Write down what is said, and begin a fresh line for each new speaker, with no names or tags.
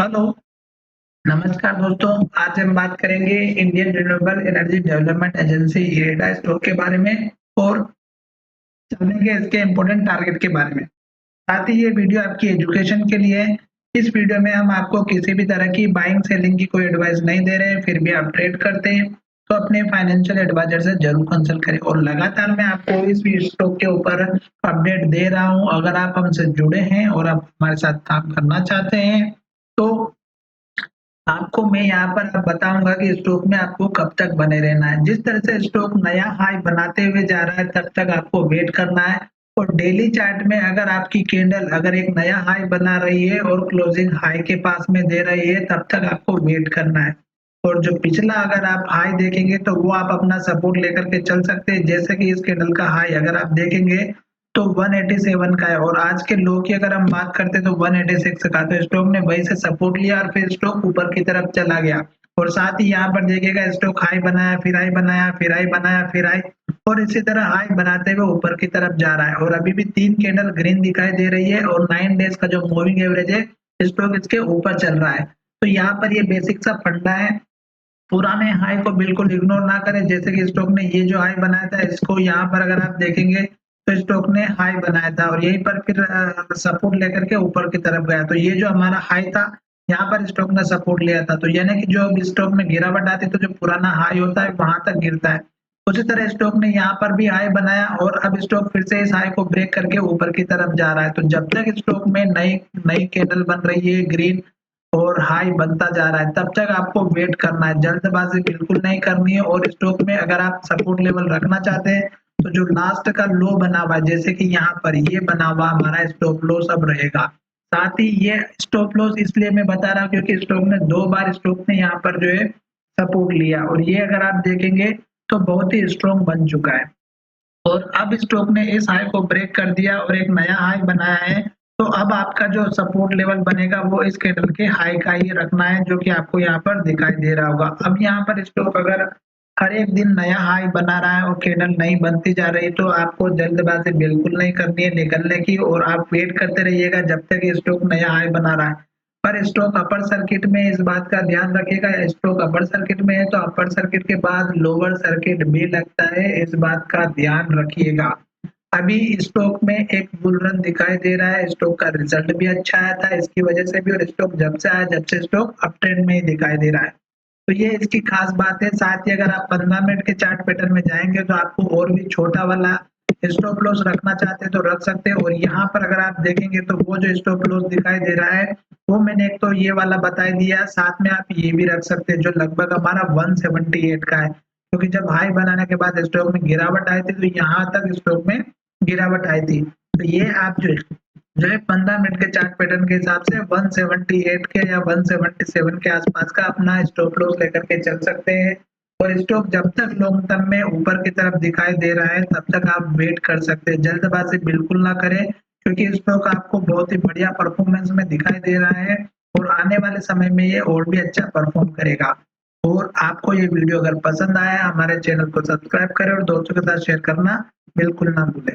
Hello, नमस्कार दोस्तों। आज हम बात करेंगे Indian renewable energy development agency IREDA stock के बारे में और जानेंगे इसके इम्पोर्टेंट टारगेट के बारे में। साथ ही ये वीडियो आपकी एजुकेशन के लिए है। इस वीडियो में हम आपको किसी भी तरह की बाइंग सेलिंग की कोई एडवाइस नहीं दे रहे हैं, फिर भी आप ट्रेड करते हैं तो अपने फाइनेंशियल एडवाइजर से जरूर कंसल्ट करें। और लगातार मैं आपको इस स्टॉक के ऊपर अपडेट दे रहा हूँ। अगर आप हमसे जुड़े हैं और आप हमारे साथ काम करना चाहते हैं तो आपको मैं यहाँ पर बताऊँगा कि स्टॉक में आपको कब तक बने रहना है। जिस तरह से स्टॉक नया हाई बनाते हुए जा रहा है तब तक आपको वेट करना है। और डेली चार्ट में अगर आपकी कैंडल अगर एक नया हाई बना रही है और क्लोजिंग हाई के पास में दे रही है तब तक आपको वेट करना है। और जो पिछला अगर आप हाई देखेंगे तो वो आप अपना सपोर्ट लेकर के चल सकते हैं। जैसे कि इस कैंडल का हाई अगर आप देखेंगे तो 187 का है और आज के लो की अगर हम बात करते हैं तो 186 का। तो स्टॉक ने वहीं से सपोर्ट लिया और फिर स्टॉक ऊपर की तरफ चला गया। और साथ ही यहाँ पर देखिएगा स्टॉक हाई बनाया, फिर हाई बनाया, फिर हाई बनाया, फिर हाई और इसी तरह हाई बनाते हुए ऊपर की तरफ जा रहा है। और अभी भी 3 कैंडल ग्रीन दिखाई दे रही है और 9 डेज का जो मूविंग एवरेज है स्टॉक इसके ऊपर चल रहा है। तो यहाँ पर ये बेसिक सा फंडा है। पुराने हाई को बिल्कुल इग्नोर ना करें। जैसे कि स्टॉक ने ये जो हाई बनाया था इसको यहाँ पर अगर आप देखेंगे तो स्टॉक ने हाई बनाया था और यहीं पर फिर सपोर्ट लेकर के ऊपर की तरफ गया। तो ये जो हमारा हाई था यहाँ पर स्टॉक ने सपोर्ट लिया था। तो यानी कि जो अब स्टॉक में गिरावट आती है तो जो पुराना हाई होता है वहां तक गिरता है। उसी तरह स्टॉक ने यहाँ पर भी हाई बनाया और अब स्टॉक फिर से इस हाई को ब्रेक करके ऊपर की तरफ जा रहा है। तो जब तक स्टॉक में नई नई कैंडल बन रही है ग्रीन और हाई बनता जा रहा है तब तक आपको वेट करना है। जल्दबाजी बिल्कुल नहीं करनी है। और स्टॉक में अगर आप सपोर्ट लेवल रखना चाहते हैं तो जो लास्ट का लो बना हुआ है जैसे कि यहाँ पर ये बना हुआ हमारा स्टॉप लॉस अब रहेगा। साथ ही ये स्टॉप लॉस इसलिए मैं बता रहा हूँ क्योंकि स्टॉक ने 2 बार स्टॉक ने यहाँ पर जो है सपोर्ट लिया और ये अगर आप देखेंगे तो बहुत ही स्ट्रॉन्ग बन चुका है। और अब स्टॉक ने इस हाई को ब्रेक कर दिया और एक नया हाई बनाया है। तो अब आपका जो सपोर्ट लेवल बनेगा वो इस कैंडल के हाई का ही रखना है जो कि आपको यहाँ पर दिखाई दे रहा होगा। अब यहाँ पर स्टॉक अगर हर एक दिन नया हाई बना रहा है और कैंडल नहीं बनती जा रही तो आपको जल्दबाजी बिल्कुल नहीं करनी है निकलने की। और आप वेट करते रहिएगा जब तक स्टॉक नया हाई बना रहा है। पर स्टॉक अपर सर्किट में इस बात का ध्यान रखिएगा। स्टॉक अपर सर्किट में है तो अपर सर्किट के बाद लोअर सर्किट भी लगता है, इस बात का ध्यान रखिएगा। अभी स्टॉक में एक बुल रन दिखाई दे रहा है। स्टॉक का रिजल्ट भी अच्छा आया था इसकी वजह से भी और स्टॉक जब से आया जब से स्टॉक अप ट्रेंड में ही दिखाई दे रहा है। तो ये इसकी खास बात है। साथ ही अगर आप 15 मिनट के चार्ट पैटर्न में जाएंगे तो आपको और भी छोटा वाला स्टॉप लॉस रखना चाहते हैं तो रख सकते हैं। और यहाँ पर अगर आप देखेंगे तो वो जो स्टॉप लॉस दिखाई दे रहा है वो मैंने एक तो ये वाला बता दिया, साथ में आप ये भी रख सकते हैं जो लगभग हमारा 178 का है। क्योंकि जब हाई बनाने के बाद स्टॉक में गिरावट आई थी तो यहाँ तक स्टॉक में गिरावट आई थी। तो ये आप जो है 15 मिनट के चार्ट पैटर्न के हिसाब से 178 के या 177 के आसपास का अपना स्टॉप लॉस लेकर के चल सकते हैं। और स्टॉक जब तक लॉन्ग टर्म में ऊपर की तरफ दिखाई दे रहा है तब तक आप वेट कर सकते हैं। जल्दबाजी बिल्कुल ना करें क्योंकि स्टॉक आपको बहुत ही बढ़िया परफॉर्मेंस में दिखाई दे रहा है और आने वाले समय में ये और भी अच्छा परफॉर्म करेगा। और आपको ये वीडियो अगर पसंद आया हमारे चैनल को सब्सक्राइब करें और दोस्तों के साथ शेयर करना बिल्कुल ना भूलें।